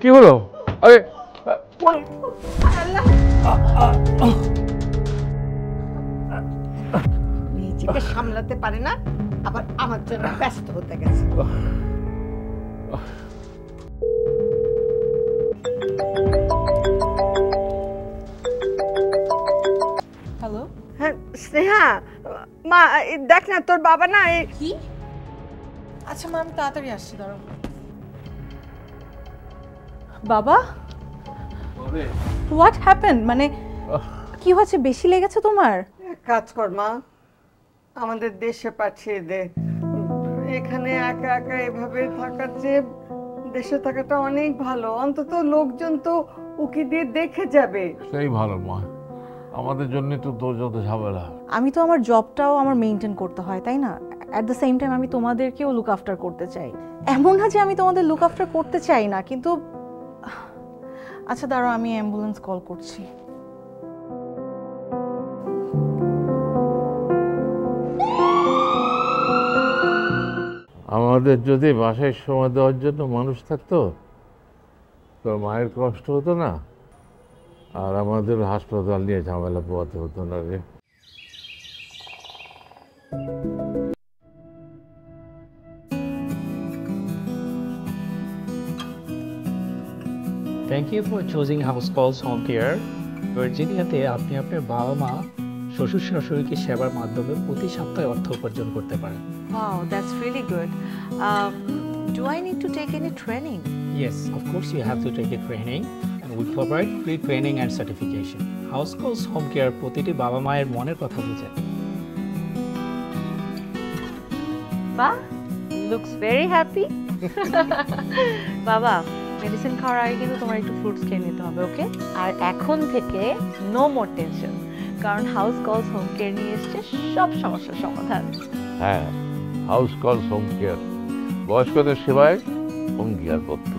কি হলো? আরে নিজেকে সামলাতে পারে না, আবার আমার জন্য ব্যস্ত হতে গেছে। হ্যালো। হ্যাঁ স্নেহা, মা দেখ না তোর বাবা না কি? আচ্ছা মা, আমি তাড়াতাড়ি আসছি, দাঁড়াও। বাবা, হোয়াট হ্যাপেন? মানে কি হয়েছে? বেশি লেগেছে তোমার? কাজ কর মা, আমাদের দেশে পাঠিয়ে দে। এখানে একা একা এভাবে থাকার চেয়ে দেশে থাকাটা অনেক ভালো। অন্তত লোকজন তো উকি দিয়ে দেখে যাবে। সেই ভালো মা, আমাদের জন্য তো তোর যত ঝামেলা। আমি তো আমার জবটাও আমার মেইনটেইন করতে হয়, তাই না? অ্যাট দ্য সেম টাইম আমি তোমাদেরকেও লুক আফটার করতে চাই। এমন না যে আমি তোমাদের লুক আফটার করতে চাই না, কিন্তু আচ্ছা দাঁড়াও, আমি অ্যাম্বুলেন্স কল করছি। আমাদের যদি বাসায় সময় দেওয়ার জন্য মানুষ থাকতো, তোর মায়ের কষ্ট হতো না, আর আমাদের হাসপাতাল নিয়ে ঝামেলা পোয়াতে হতো না রে। Thank you for choosing House Calls Home Care. ভার্জিনিয়াতে আপনি আপনার বাবা মা, শ্বশুর শাশুড়িকে সেবার মাধ্যমে প্রতি সপ্তাহে অর্থ উপার্জন করতে পারেন। Wow, that's really good. Do I need to take any training? Yes, of course you have to take a training and we provide free training and certification. House Calls Home Care প্রতিটি বাবা মায়ের মনের কথা বুঝে। বাহ, looks very happy. বাবা, medicine খাওয়ার আগে কিন্তু তোমার একটু ফ্রুটস খেয়ে নিতে হবে, ওকে? আর এখন থেকে নো মোর টেনশন, কারণ হাউস কলস হোম কেয়ার নিয়ে এসছে সব সমস্যার সমাধান। হ্যাঁ, হাউস কলস হোম কেয়ার বয়স্কদের সেবায় অঙ্গীকারবদ্ধ।